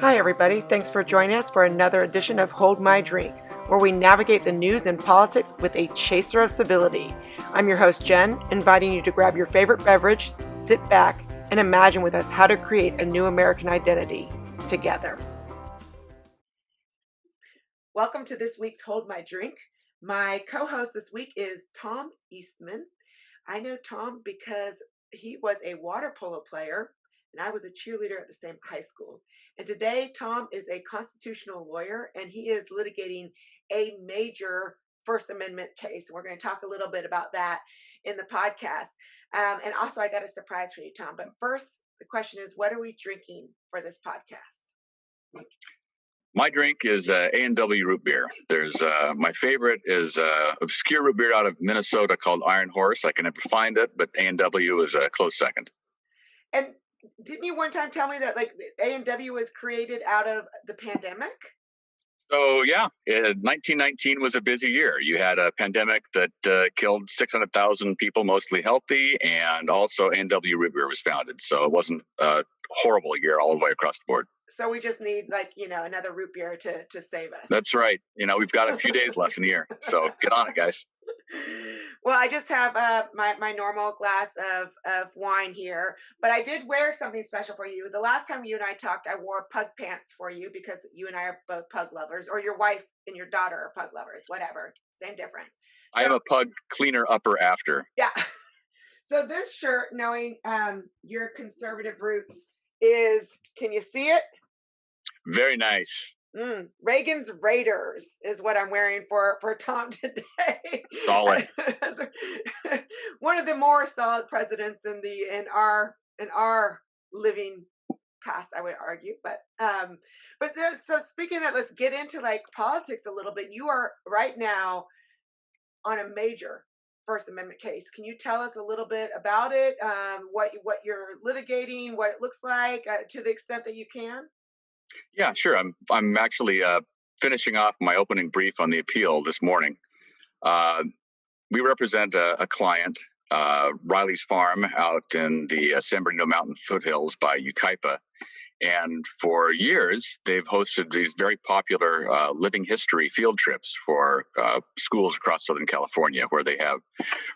Hi, everybody. Thanks for joining us for another edition of Hold My Drink, where we navigate the news and politics with a chaser of civility. I'm your host, Jen, inviting you to grab your favorite beverage, sit back, and imagine with us how to create a new American identity together. Welcome to this week's Hold My Drink. My co host this week is Tom Eastman. I know Tom because he was a water polo player and I was a cheerleader at the same high school. And today, Tom is a constitutional lawyer and he is litigating a major First Amendment case. We're going to talk a little bit about that in the podcast. And also, I got a surprise for you, Tom. But first, the question is, what are we drinking for this podcast? My drink is A&W root beer. There's my favorite is obscure root beer out of Minnesota called Iron Horse. I can never find it, but A&W is a close second. And didn't you one time tell me that like A&W was created out of the pandemic? So yeah, 1919 was a busy year. You had a pandemic that killed 600,000 people, mostly healthy, and also A&W root beer was founded. So it wasn't a horrible year all the way across the board. So we just need another root beer to save us. That's right. We've got a few days left in the year, so get on it, guys. Well, I just have my normal glass of wine here, but I did wear something special for you. The last time you and I talked, I wore pug pants for you because you and I are both pug lovers, or your wife and your daughter are pug lovers, whatever, same difference. So, I am a pug cleaner upper after. Yeah. So this shirt, knowing your conservative roots, is, can you see it? Very nice. Reagan's Raiders is what I'm wearing for Tom today. Solid. One of the more solid presidents in our living past, I would argue. But so speaking of that, let's get into like politics a little bit. You are right now on a major First Amendment case. Can you tell us a little bit about it? What you're litigating, what it looks like, to the extent that you can? Yeah, sure. I'm actually finishing off my opening brief on the appeal this morning. We represent a client, Riley's Farm, out in the San Bernardino Mountain foothills by Yucaipa. And for years, they've hosted these very popular living history field trips for schools across Southern California, where they have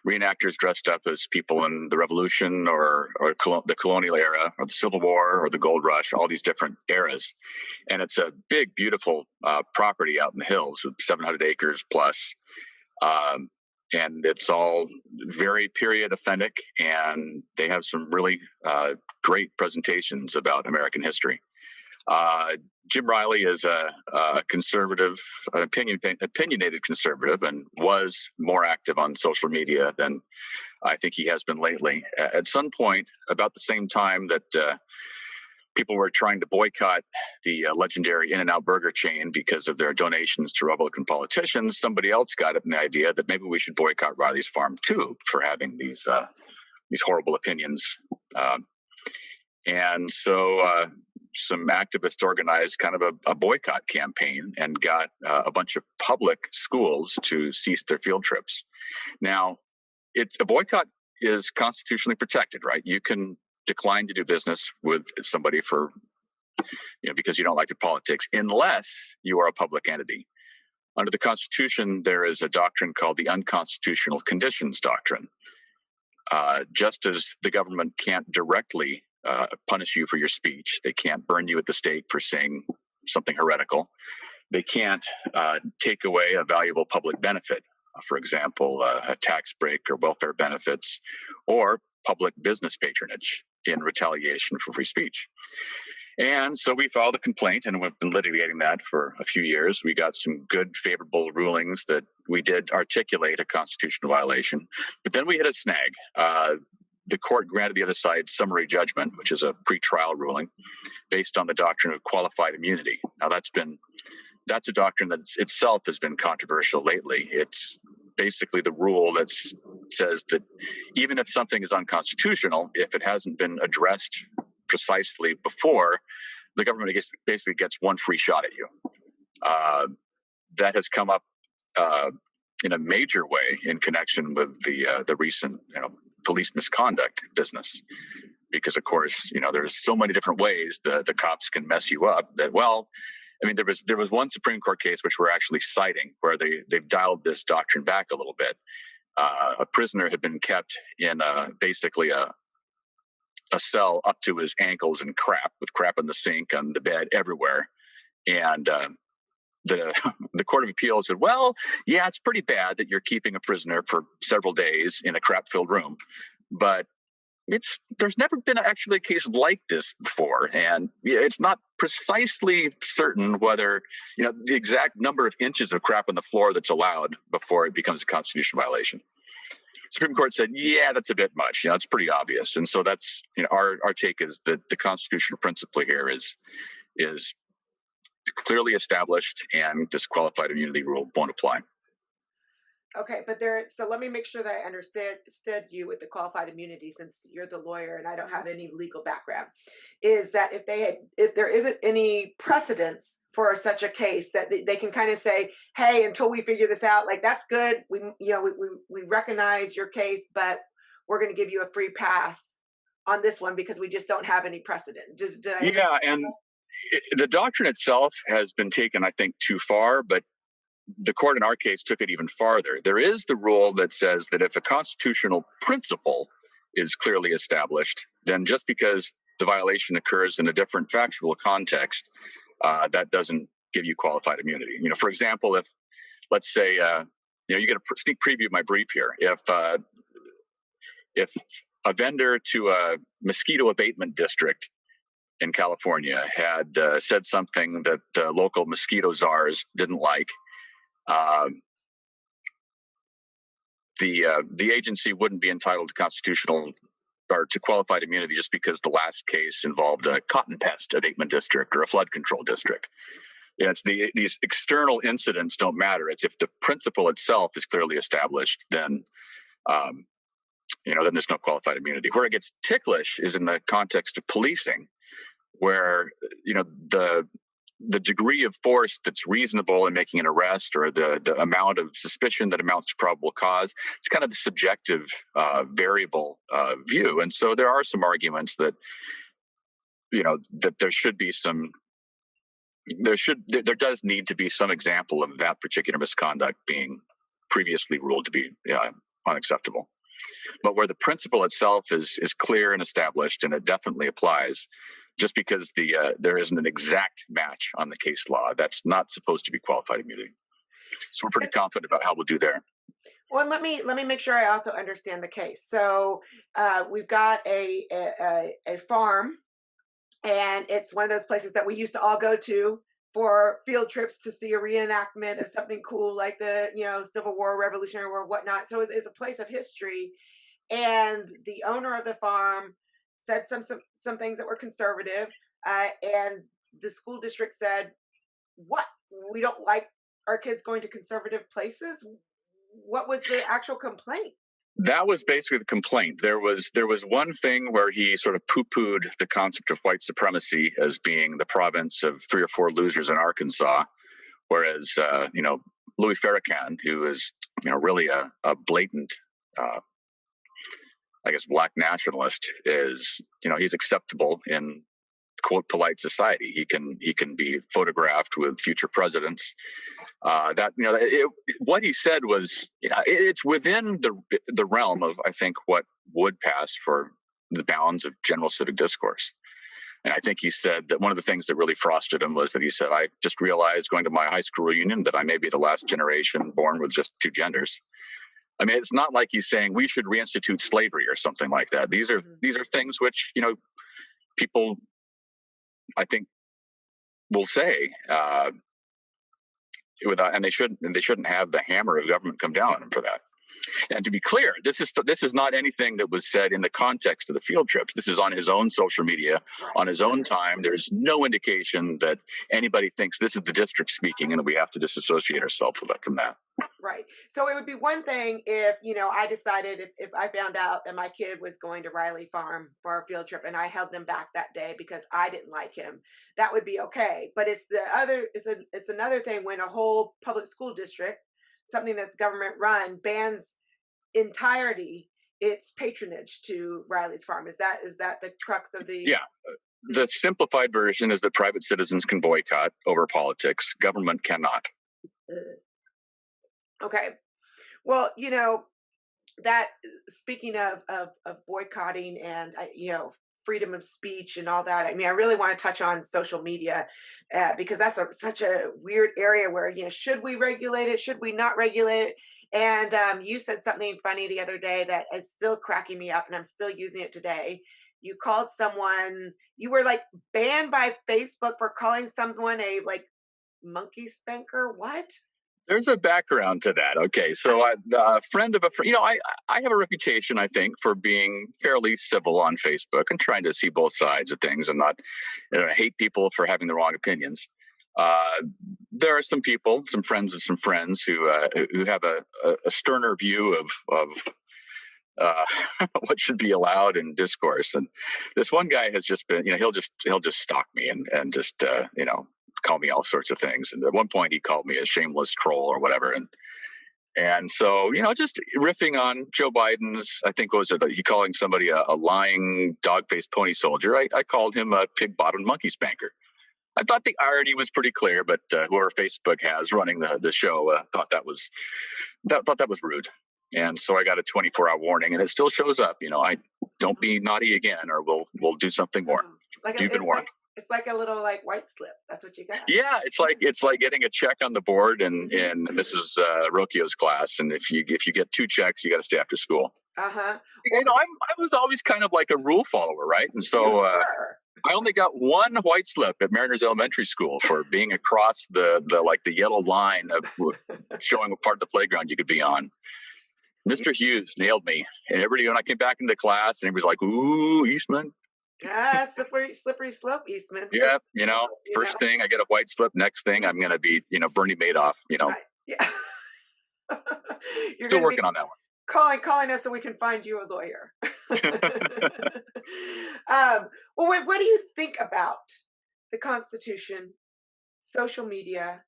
reenactors dressed up as people in the Revolution or the colonial era or the Civil War or the Gold Rush, all these different eras. And it's a big, beautiful property out in the hills with 700 acres plus. And it's all very period authentic, and they have some really great presentations about American history. Jim Riley is a conservative, an opinionated conservative, and was more active on social media than I think he has been lately. At some point, about the same time that people were trying to boycott the legendary In-N-Out burger chain because of their donations to Republican politicians, somebody else got it in the idea that maybe we should boycott Riley's Farm too for having these horrible opinions. And so some activists organized kind of a boycott campaign and got a bunch of public schools to cease their field trips. Now, a boycott is constitutionally protected, right? You can decline to do business with somebody for, because you don't like their politics, unless you are a public entity. Under the Constitution, there is a doctrine called the unconstitutional conditions doctrine. Just as the government can't directly punish you for your speech, they can't burn you at the stake for saying something heretical, they can't take away a valuable public benefit, for example, a tax break or welfare benefits, or public business patronage in retaliation for free speech. And so we filed a complaint, and we've been litigating that for a few years. We got some good, favorable rulings that we did articulate a constitutional violation. But then we hit a snag. The court granted the other side summary judgment, which is a pretrial ruling, based on the doctrine of qualified immunity. Now, that's a doctrine that itself has been controversial lately. It's basically the rule that says that even if something is unconstitutional, if it hasn't been addressed precisely before, the government basically gets one free shot at you. That has come up in a major way in connection with the recent police misconduct business. Because of course, there's so many different ways the cops can mess you up that, well, I mean, there was one Supreme Court case which we're actually citing where they've dialed this doctrine back a little bit. A prisoner had been kept in basically a cell up to his ankles in crap, with crap in the sink, on the bed, everywhere. And the the Court of Appeals said, well, yeah, it's pretty bad that you're keeping a prisoner for several days in a crap-filled room, but there's never been actually a case like this before, and it's not precisely certain whether the exact number of inches of crap on the floor that's allowed before it becomes a constitutional violation. Supreme Court said, yeah, that's a bit much. It's pretty obvious. And so that's, our take is that the constitutional principle here is clearly established, and this qualified immunity rule won't apply. Okay, so let me make sure that I understood you with the qualified immunity, since you're the lawyer and I don't have any legal background. Is that if there isn't any precedence for such a case, that they can kind of say, hey, until we figure this out, like, that's good. We recognize your case, but we're going to give you a free pass on this one because we just don't have any precedent. Did I Yeah, and the doctrine itself has been taken, I think, too far, but the court in our case took it even farther. There is the rule that says that if a constitutional principle is clearly established, then just because the violation occurs in a different factual context, that doesn't give you qualified immunity. For example, if, let's say, you get a sneak preview of my brief here. If a vendor to a mosquito abatement district in California had said something that local mosquito czars didn't like, the agency wouldn't be entitled to constitutional or to qualified immunity just because the last case involved a cotton pest abatement district or a flood control district. It's these external incidents don't matter. It's if the principle itself is clearly established, then then there's no qualified immunity. Where it gets ticklish is in the context of policing, where the degree of force that's reasonable in making an arrest, or the amount of suspicion that amounts to probable cause, it's kind of the subjective variable view. And so there are some arguments that that there does need to be some example of that particular misconduct being previously ruled to be unacceptable. But where the principle itself is clear and established, and it definitely applies, just because there isn't an exact match on the case law, that's not supposed to be qualified immunity. So we're pretty confident about how we'll do there. Well, let me make sure I also understand the case. So we've got a farm, and it's one of those places that we used to all go to for field trips to see a reenactment of something cool, like the Civil War, Revolutionary War, whatnot. So it's a place of history, and the owner of the farm said some things that were conservative, and the school district said, "What? We don't like our kids going to conservative places." What was the actual complaint? That was basically the complaint. There was one thing where he sort of poo-pooed the concept of white supremacy as being the province of 3 or 4 losers in Arkansas, whereas Louis Farrakhan, who is really a blatant black nationalist, is he's acceptable in quote polite society. He can be photographed with future presidents. What he said was it's within the realm of, I think, what would pass for the bounds of general civic discourse. And I think he said that one of the things that really frosted him was that he said, I just realized going to my high school reunion that I may be the last generation born with just 2 genders. I mean, it's not like he's saying we should reinstitute slavery or something like that. These are things which people, I think, will say and they shouldn't have the hammer of government come down on them for that. And to be clear, this is not anything that was said in the context of the field trips. This is on his own social media, on his own time. There's no indication that anybody thinks this is the district speaking and that we have to disassociate ourselves from that. Right. So it would be one thing if, I decided if I found out that my kid was going to Riley Farm for a field trip and I held them back that day because I didn't like him, that would be okay. But it's another thing when a whole public school district, something that's government run, bans entirety it's patronage to Riley's Farm. Is that the crux of the? Yeah. The simplified version is that private citizens can boycott over politics. Government cannot. Okay. Well, that speaking of boycotting and freedom of speech and all that. I mean, I really want to touch on social media because that's such a weird area where should we regulate it? Should we not regulate it? And you said something funny the other day that is still cracking me up, and I'm still using it today. You called someone. You were like banned by Facebook for calling someone a like monkey spanker. What? There's a background to that. Okay, so a friend of a friend, I have a reputation, I think, for being fairly civil on Facebook and trying to see both sides of things and not hate people for having the wrong opinions. There are some people, some friends of some friends who have a sterner view of what should be allowed in discourse. And this one guy has just been, he'll just stalk me and just call me all sorts of things. And at one point he called me a shameless troll or whatever. And so, just riffing on Joe Biden's, I think he calling somebody a lying dog-faced pony soldier. I called him a pig-bottomed monkey spanker. I thought the irony was pretty clear, but whoever Facebook has running the show thought that was rude. And so I got a 24-hour warning, and it still shows up. I don't be naughty again, or we'll do something more. You've been warned. It's like a little white slip. That's what you got. Yeah, it's like getting a check on the board in Mrs. Rocchio's class, and if you get 2 checks, you got to stay after school. Uh-huh. I was always kind of like a rule follower, right? And so I only got 1 white slip at Mariners Elementary School for being across the yellow line of showing what part of the playground you could be on. Mr. Hughes nailed me, and everybody when I came back into class, and he was like, "Ooh, Eastman." Yeah, slippery slope, Eastman. Yeah, first thing I get a white slip. Next thing I'm going to be, Bernie Madoff. Right. Yeah. You're still working on that one. Calling us so we can find you a lawyer. Well, what do you think about the Constitution, social media,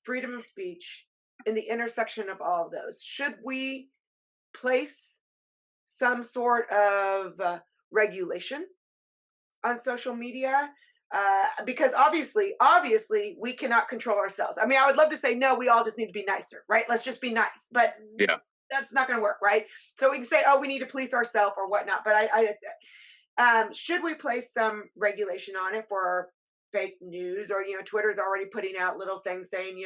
freedom of speech, in the intersection of all of those? Should we place some sort of regulation on social media? Because obviously we cannot control ourselves. I mean, I would love to say, no, we all just need to be nicer, right? Let's just be nice. But yeah, that's not going to work, right? So we can say, oh, we need to police ourselves or whatnot. But should we place some regulation on it for fake news? Or, Twitter's already putting out little things saying,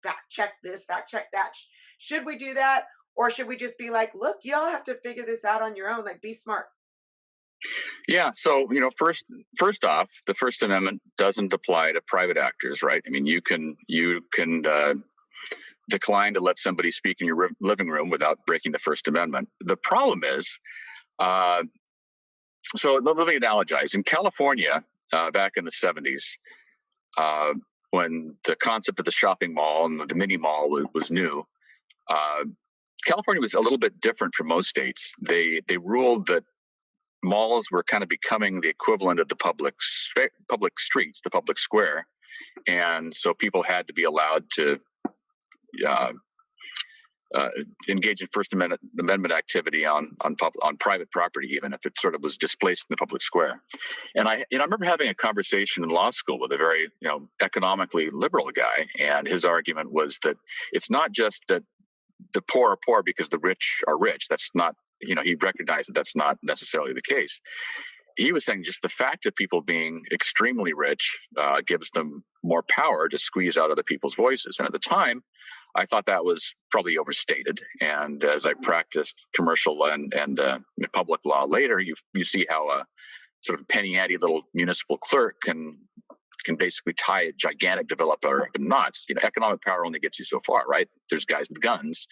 fact check this, fact check that. Should we do that? Or should we just be like, look, y'all have to figure this out on your own, be smart? Yeah. So, first off, the First Amendment doesn't apply to private actors, right? I mean, you can decline to let somebody speak in your living room without breaking the First Amendment. The problem is, so let me analogize. In California, back in the 70s, when the concept of the shopping mall and the mini mall was new, California was a little bit different from most states. They ruled that malls were kind of becoming the equivalent of the public streets, the public square, and so people had to be allowed to engage in First Amendment activity on private property, even if it sort of was displaced in the public square. And I remember having a conversation in law school with a very economically liberal guy, and his argument was that it's not just that the poor are poor because the rich are rich. That's not, he recognized that that's not necessarily the case. He was saying just the fact of people being extremely rich gives them more power to squeeze out other people's voices. And at the time, I thought that was probably overstated. And as I practiced commercial law and public law later, you see how a sort of penny ante little municipal clerk can basically tie a gigantic developer up in knots. Economic power only gets you so far, right? There's guys with guns,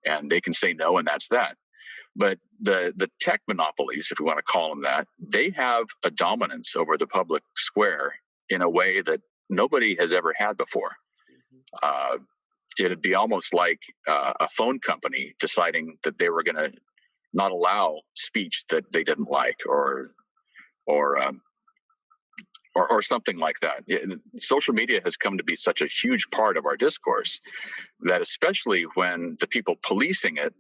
and they can say no, and that's that. But the tech monopolies, if we want to call them that, they have a dominance over the public square in a way that nobody has ever had before. It'd be almost like a phone company deciding that they were going to not allow speech that they didn't like, or something like that. Social media has come to be such a huge part of our discourse that, especially when the people policing it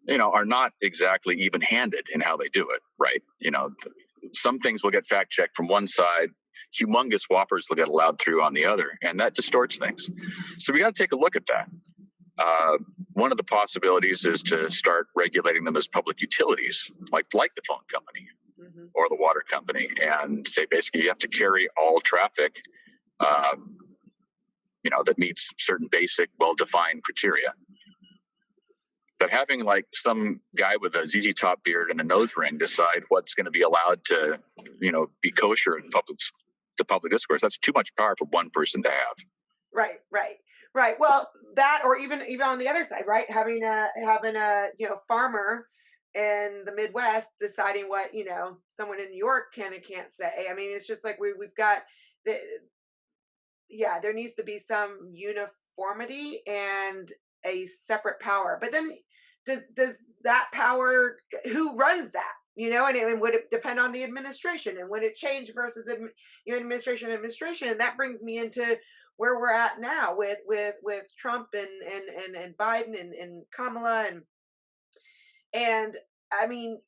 are not exactly even handed in how they do it, right? Some things will get fact checked from one side, humongous whoppers will get allowed through on the other, and that distorts things. So we got to take a look at that. Uh, One of the possibilities is to start regulating them as public utilities, like the phone company Hmm. or the water company, and say basically you have to carry all traffic, uh, that meets certain basic, well-defined criteria. But having like some guy with a ZZ Top beard and a nose ring decide what's going to be allowed to, be kosher in the public discourse, that's too much power for one person to have. Right, right, right. Well, that, or even on the other side, right? Having a farmer in the Midwest deciding what someone in New York can and can't say. I mean, it's just like we've got the yeah. There needs to be some uniformity and a separate power. But then, does that power, who runs that? And would it depend on the administration, and would it change versus administration? And that brings me into where we're at now with Trump and Biden and Kamala and I mean,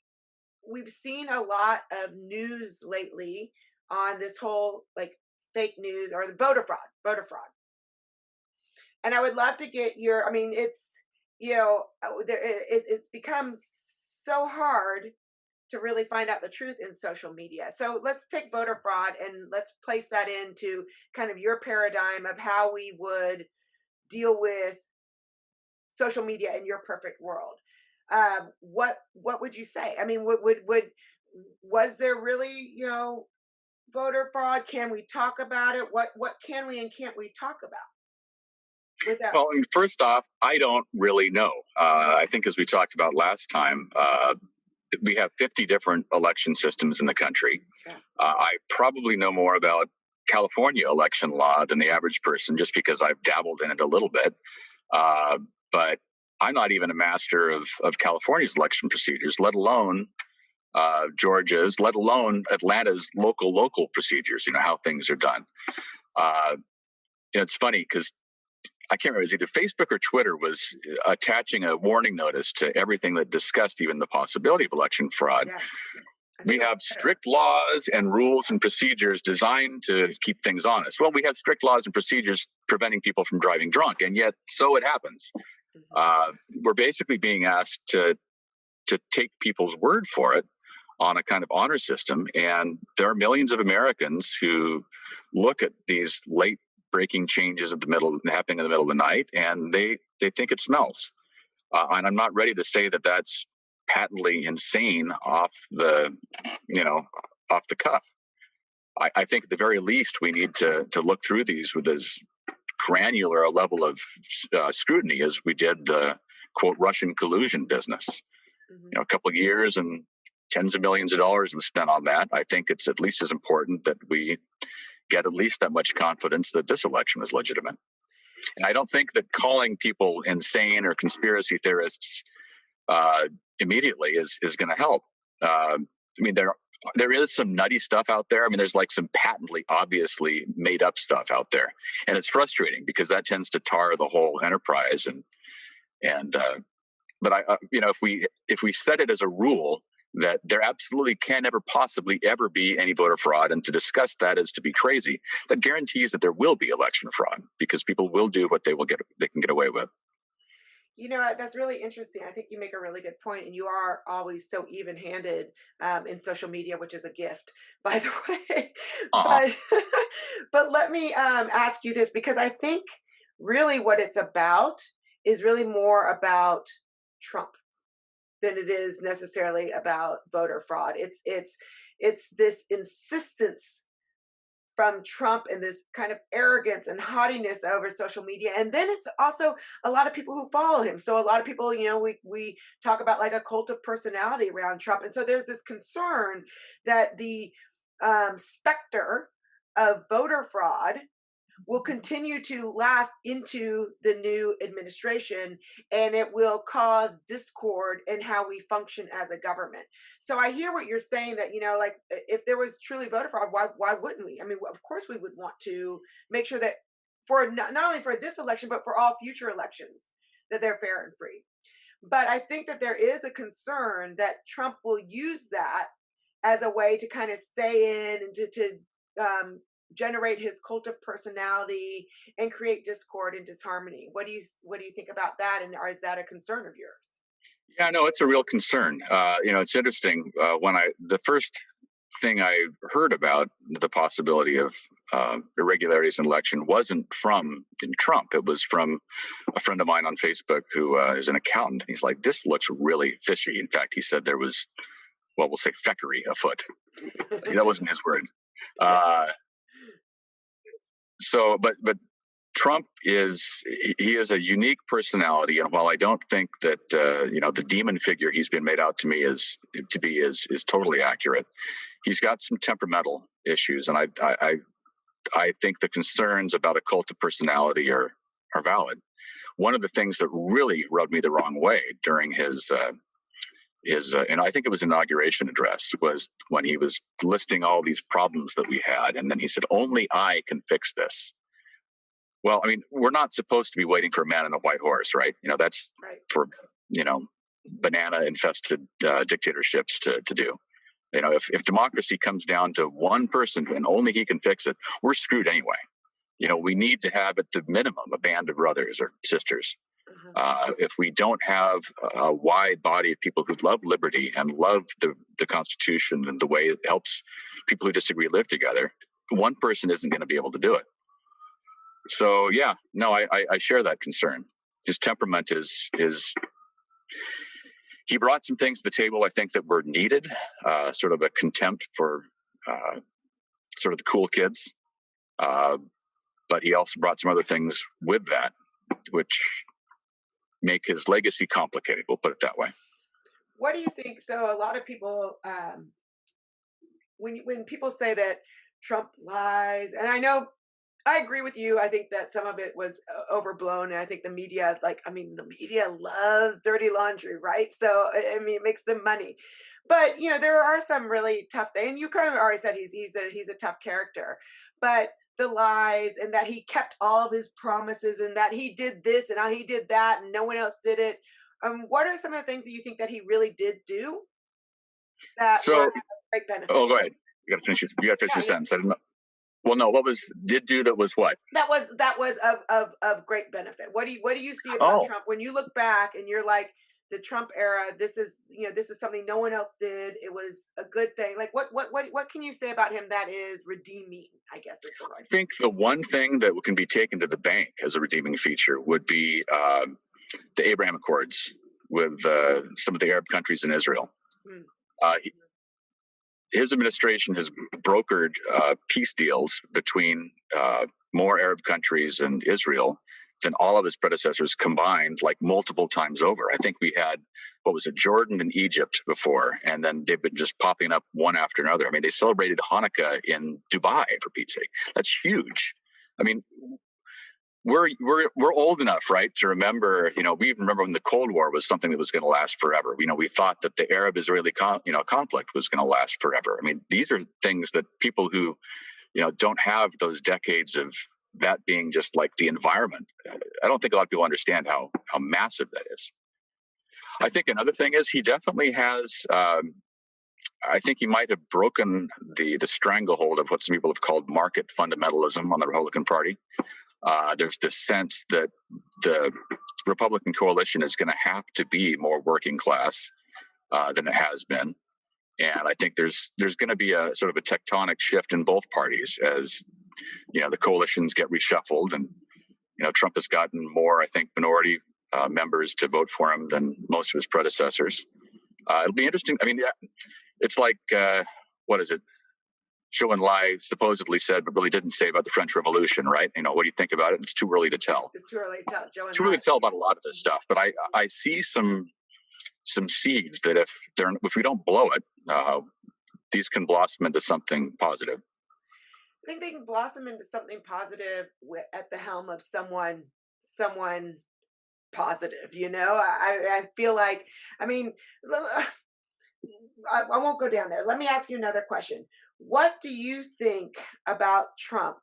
we've seen a lot of news lately on this whole like fake news or the voter fraud. And I would love to get your, I mean, it's become so hard to really find out the truth in social media. So let's take voter fraud and let's place that into kind of your paradigm of how we would deal with social media in your perfect world. What would you say? I mean, would was there really voter fraud? Can we talk about it? What can we and can't we talk about without? Well, I mean, first off, I don't really know. I think, as we talked about last time, we have 50 different election systems in the country. Yeah. I probably know more about California election law than the average person, just because I've dabbled in it a little bit. But I'm not even a master of California's election procedures, let alone Georgia's, let alone Atlanta's local procedures. How things are done. Uh, it's funny because I can't remember, it was either Facebook or Twitter was attaching a warning notice to everything that discussed even the possibility of election fraud. Yeah. We have strict laws and rules and procedures designed to keep things honest. Well, we have strict laws and procedures preventing people from driving drunk, and yet so it happens. Mhm. We're basically being asked to take people's word for it on a kind of honor system, and there are millions of Americans who look at these late breaking changes at the middle happening in the middle of the night, and they think it smells. And I'm not ready to say that that's patently insane you know, off the cuff. I think at the very least we need to look through these with as granular a level of scrutiny as we did the quote Russian collusion business. Mhm. A couple of years and tens of millions of dollars was spent on that. I think it's at least as important that we get at least that much confidence that this election was legitimate. And I don't think that calling people insane or conspiracy theorists immediately is going to help. I mean, there is some nutty stuff out there. I mean, there's like some patently, obviously made up stuff out there, and it's frustrating because that tends to tar the whole enterprise. And but if we set it as a rule that there absolutely can never possibly ever be any voter fraud, and to discuss that is to be crazy, that guarantees that there will be election fraud because people will do what they can get away with. That's really interesting. I think you make a really good point, and you are always so even-handed in social media, which is a gift, by the way. Uh-huh. But but let me ask you this, because I think really what it's about is really more about Trump than it is necessarily about voter fraud. It's this insistence from Trump and this kind of arrogance and haughtiness over social media. And then it's also a lot of people who follow him. So a lot of people, we talk about like a cult of personality around Trump. And so there's this concern that the specter of voter fraud will continue to last into the new administration, and it will cause discord in how we function as a government. So I hear what you're saying, that like if there was truly voter fraud, why wouldn't we? I mean, of course we would want to make sure that for not only for this election but for all future elections, that they're fair and free. But I think that there is a concern that Trump will use that as a way to kind of stay in and to generate his cult of personality and create discord and disharmony. What do you think about that? And or is that a concern of yours? Yeah, no, it's a real concern. It's interesting. When the first thing I heard about the possibility of irregularities in election wasn't from Trump. It was from a friend of mine on Facebook who is an accountant. He's like, "This looks really fishy." In fact, he said there was, well, we'll say feckery afoot. That wasn't his word. Uh, but Trump he is a unique personality, and while I don't think that the demon figure he's been made out to me is totally accurate, he's got some temperamental issues, and I think the concerns about a cult of personality are valid. One of the things that really rubbed me the wrong way during his and I think it was inauguration address was when he was listing all these problems that we had, and then he said, "Only I can fix this." Well, I mean, we're not supposed to be waiting for a man on a white horse, right? That's Right. for you know banana infested dictatorships to do. If democracy comes down to one person and only he can fix it, we're screwed anyway. We need to have at the minimum a band of brothers or sisters. Uh-huh. If we don't have a wide body of people who love liberty and love the Constitution and the way it helps people who disagree live together, one person isn't going to be able to do it. So yeah, no, I share that concern. His temperament is he brought some things to the table I think that were needed, sort of a contempt for sort of the cool kids, but he also brought some other things with that, which make his legacy complicated. We'll put it that way. What do you think? So a lot of people, when people say that Trump lies, and I agree with you. I think that some of it was overblown, and I think the media, like, I mean, the media loves dirty laundry, right? So I mean, it makes them money. But there are some really tough things. And you kind of already said he's a tough character, but the lies and that he kept all of his promises and that he did this and he did that and no one else did it. What are some of the things that you think that he really did do that were So, a great benefit? oh, go ahead. You got to finish Yeah, your yeah. sentence. I didn't know. Well, no. What was did do that was what? That was of great benefit. What do you see about Oh, Trump when you look back and you're like the Trump era? This is something no one else did. It was a good thing. Like what can you say about him that is redeeming? I guess is the I word. think the one thing that can be taken to the bank as a redeeming feature would be the Abraham Accords with some of the Arab countries in Israel. Hmm. Uh, his administration has brokered peace deals between more Arab countries and Israel than all of his predecessors combined, like multiple times over. I think we had, what was it, Jordan and Egypt before, and then they've been just popping up one after another. I mean, they celebrated Hanukkah in Dubai, for Pete's sake. That's huge. I mean, we're old enough, right, to remember. We even remember when the Cold War was something that was going to last forever. We thought that the Arab-Israeli conflict was going to last forever. I mean, these are things that people who don't have those decades of that being just like the environment. I don't think a lot of people understand how massive that is. I think another thing is he definitely has. I think he might have broken the stranglehold of what some people have called market fundamentalism on the Republican Party. There's this sense that the Republican coalition is going to have to be more working class than it has been, and I think there's going to be a sort of a tectonic shift in both parties as the coalitions get reshuffled, and Trump has gotten more, I think, minority members to vote for him than most of his predecessors. It'll be interesting. I mean, it's like what is it? Zhou Enlai supposedly said, but really didn't say about the French Revolution, right? What do you think about it? It's too early to tell. It's too early to tell. Joe It's and too early I. to tell about a lot of this stuff, but I see some seeds that if we don't blow it, these can blossom into something positive. I think they can blossom into something positive at the helm of someone positive. I feel like, I mean, I won't go down there. Let me ask you another question. What do you think about Trump?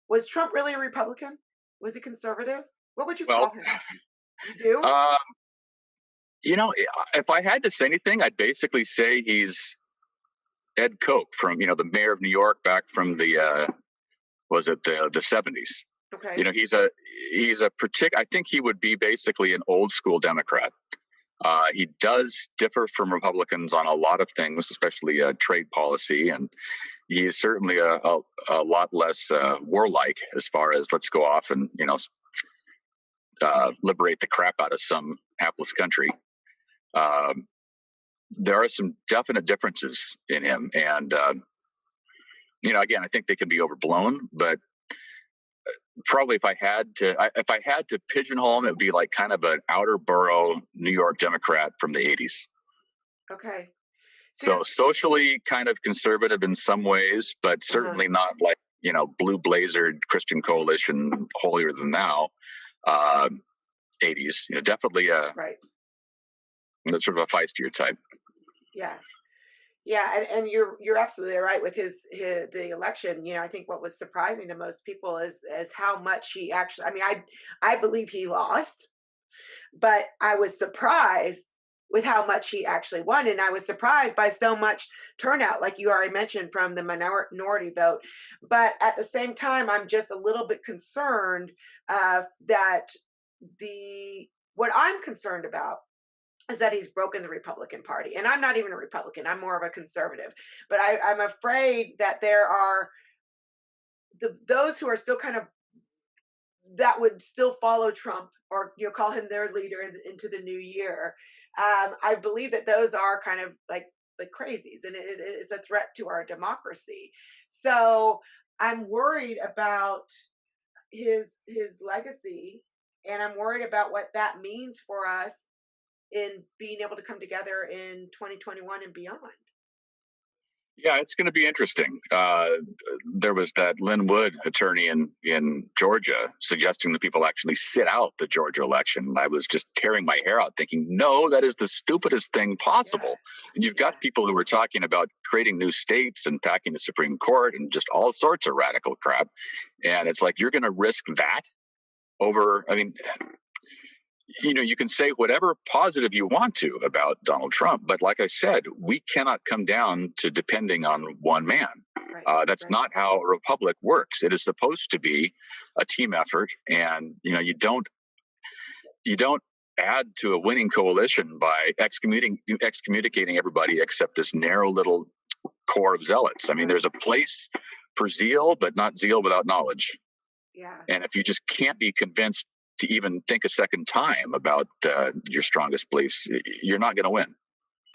Was Trump really a Republican? Was he conservative? What would you Well, call him? You do? uh, If I had to say anything, I'd basically say he's Ed Koch from, the mayor of New York back from was it the 70s. Okay. He's a particular. I think he would be basically an old school Democrat. He does differ from Republicans on a lot of things, especially trade policy, and he's certainly a lot less warlike as far as let's go off and liberate the crap out of some hapless country. There are some definite differences in him, and again, I think they can be overblown, but probably if I had to pigeonhole him, it would be like kind of an outer borough New York Democrat from the 80s. Okay. So socially kind of conservative in some ways, but certainly not like, blue blazered Christian coalition, holier than thou, 80s. Definitely right. Sort of a feistier type. Yeah. Yeah, and you're absolutely right with the election. I think what was surprising to most people is how much he actually. I mean, I believe he lost, but I was surprised with how much he actually won, and I was surprised by so much turnout, like you already mentioned, from the minority vote. But at the same time, I'm just a little bit concerned that what I'm concerned about is that he's broken the Republican Party. And I'm not even a Republican. I'm more of a conservative. But I'm afraid that there are those who are still kind of that would still follow Trump or call him their leader into the new year. I believe that those are kind of like crazies, and it's a threat to our democracy. So I'm worried about his legacy, and I'm worried about what that means for us in being able to come together in 2021 and beyond. Yeah, it's going to be interesting. There was that Lynn Wood attorney in Georgia suggesting that people actually sit out the Georgia election. I was just tearing my hair out thinking, no, that is the stupidest thing possible. Yeah. And you've got people who were talking about creating new states and packing the Supreme Court and just all sorts of radical crap. And it's like, you're going to risk that over, I mean, you can say whatever positive you want to about Donald Trump, but like I said, we cannot come down to depending on one man. Right, that's not how a republic works. It is supposed to be a team effort, and you don't add to a winning coalition by excommunicating everybody except this narrow little core of zealots. I mean, there's a place for zeal, but not zeal without knowledge. Yeah. And if you just can't be convinced to even think a second time about your strongest beliefs, you're not going to win.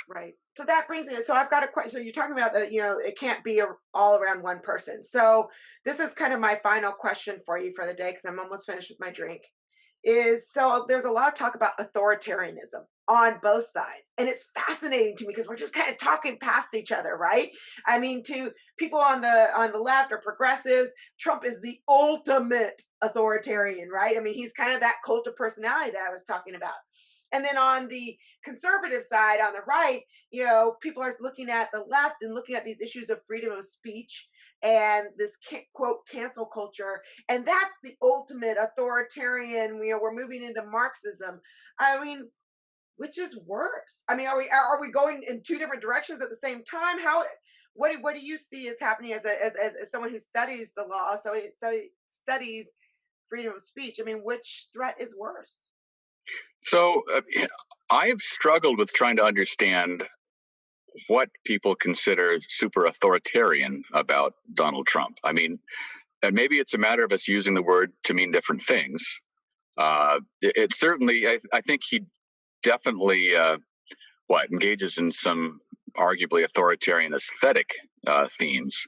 Right. So that brings me. So I've got a question. So you're talking about that. It can't be all around one person. So this is kind of my final question for you for the day, because I'm almost finished with my drink. So there's a lot of talk about authoritarianism on both sides, and it's fascinating to me because we're just kind of talking past each other, right? I mean, to people on the left or progressives, Trump is the ultimate authoritarian, right? I mean, he's kind of that cult of personality that I was talking about. And then on the conservative side, on the right, people are looking at the left and looking at these issues of freedom of speech and this quote cancel culture, and that's the ultimate authoritarian. We're moving into Marxism. I mean, which is worse? I mean, are we going in two different directions at the same time? What do you see as happening as someone who studies the law, so studies freedom of speech? I mean, which threat is worse? So I've struggled with trying to understand what people consider super authoritarian about Donald Trump. I mean, and maybe it's a matter of us using the word to mean different things. It certainly, I think he definitely engages in some arguably authoritarian aesthetic themes.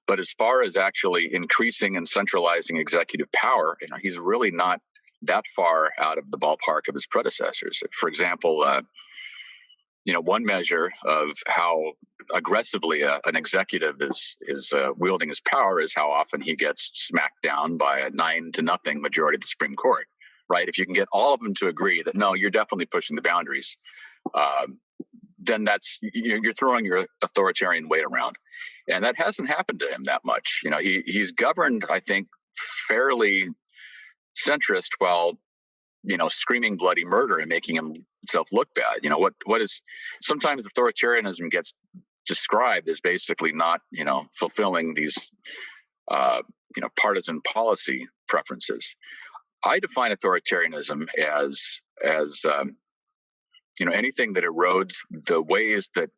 But as far as actually increasing and centralizing executive power, he's really not that far out of the ballpark of his predecessors. For example, one measure of how aggressively an executive is wielding his power is how often he gets smacked down by a 9-0 majority of the Supreme Court. Right? If you can get all of them to agree that no, you're definitely pushing the boundaries, then you're throwing your authoritarian weight around, and that hasn't happened to him that much. He's governed, I think, fairly centrist while screaming bloody murder and making him itself look bad. What is sometimes authoritarianism gets described as basically not fulfilling these partisan policy preferences. I define authoritarianism as anything that erodes the ways that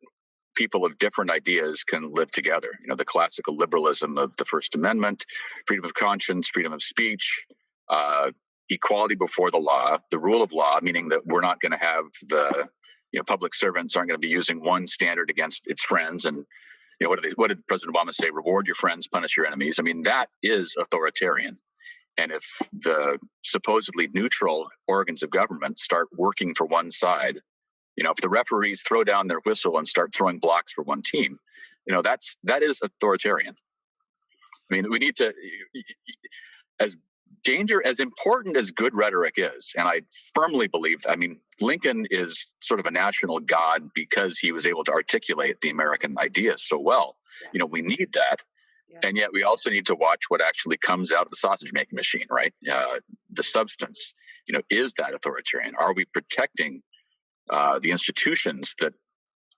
people of different ideas can live together. The classical liberalism of the First Amendment, freedom of conscience, freedom of speech, equality before the law, the rule of law, meaning that we're not going to have the public servants aren't going to be using one standard against its friends. And what did President Obama say? Reward your friends, punish your enemies. I mean, that is authoritarian. And if the supposedly neutral organs of government start working for one side, if the referees throw down their whistle and start throwing blocks for one team, that is authoritarian. I mean, we need to, as important as good rhetoric is, and I firmly believe, Lincoln is sort of a national god because he was able to articulate the American idea so well. Yeah. We need that. Yeah. And yet we also need to watch what actually comes out of the sausage making machine, right? The substance, is that authoritarian? Are we protecting the institutions that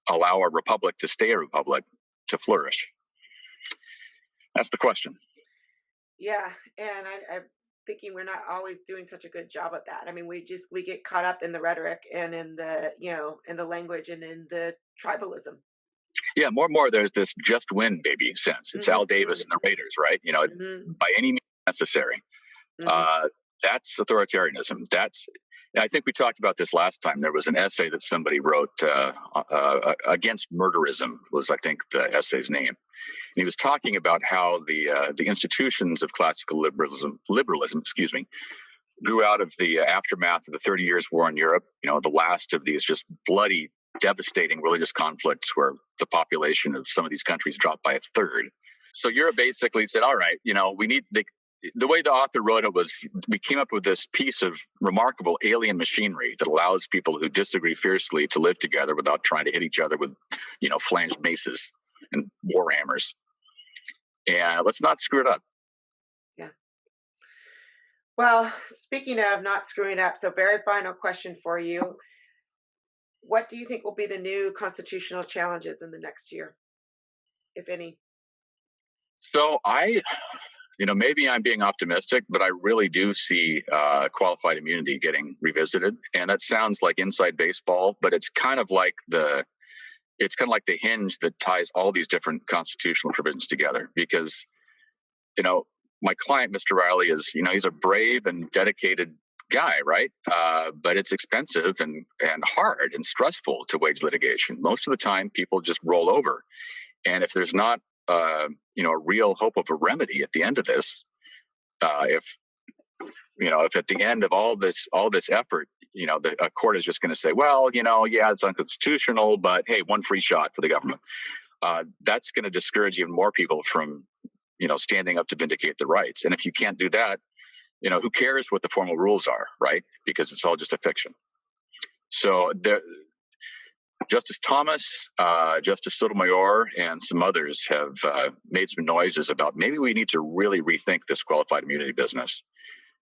allow our republic to stay a republic to flourish? That's the question. Yeah. And I'm thinking we're not always doing such a good job of that. I mean, we get caught up in the rhetoric and in the, in the language and in the tribalism. Yeah, more and more there's this just win, baby sense. It's Al Davis and the Raiders, right? By any means necessary. That's authoritarianism. I think we talked about this last time. There was an essay that somebody wrote against murderism was, I think, the essay's name. And he was talking about how the institutions of classical liberalism, grew out of the aftermath of the 30 Years' War in Europe. The last of these just bloody, devastating religious conflicts where the population of some of these countries dropped by a third. So Europe basically said, all right, we need the way the author wrote it was we came up with this piece of remarkable alien machinery that allows people who disagree fiercely to live together without trying to hit each other with, flanged maces and war hammers. And let's not screw it up. Yeah. Well, speaking of not screwing up, so very final question for you. What do you think will be the new constitutional challenges in the next year, if any? So maybe I'm being optimistic, but I really do see qualified immunity getting revisited. And that sounds like inside baseball, but it's kind of like the hinge that ties all these different constitutional provisions together. Because, my client, Mr. Riley, is, he's a brave and dedicated guy, right? But it's expensive and hard and stressful to wage litigation. Most of the time, people just roll over. And if there's not a real hope of a remedy at the end of this, if at the end of all this effort, a court is just going to say, well, yeah, it's unconstitutional, but hey, one free shot for the government. That's going to discourage even more people from, standing up to vindicate their rights. And if you can't do that, who cares what the formal rules are, right? Because it's all just a fiction. So Justice Thomas, Justice Sotomayor, and some others have made some noises about maybe we need to really rethink this qualified immunity business.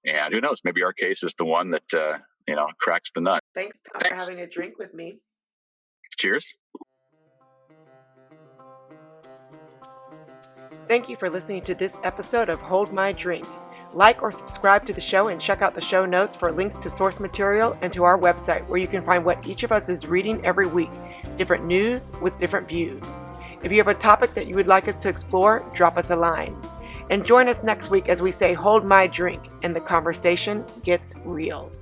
And who knows, maybe our case is the one that, cracks the nut. Thanks, Tom, for having a drink with me. Cheers. Thank you for listening to this episode of Hold My Drink. Like or subscribe to the show and check out the show notes for links to source material and to our website where you can find what each of us is reading every week, different news with different views. If you have a topic that you would like us to explore, drop us a line. And join us next week as we say, hold my drink, and the conversation gets real.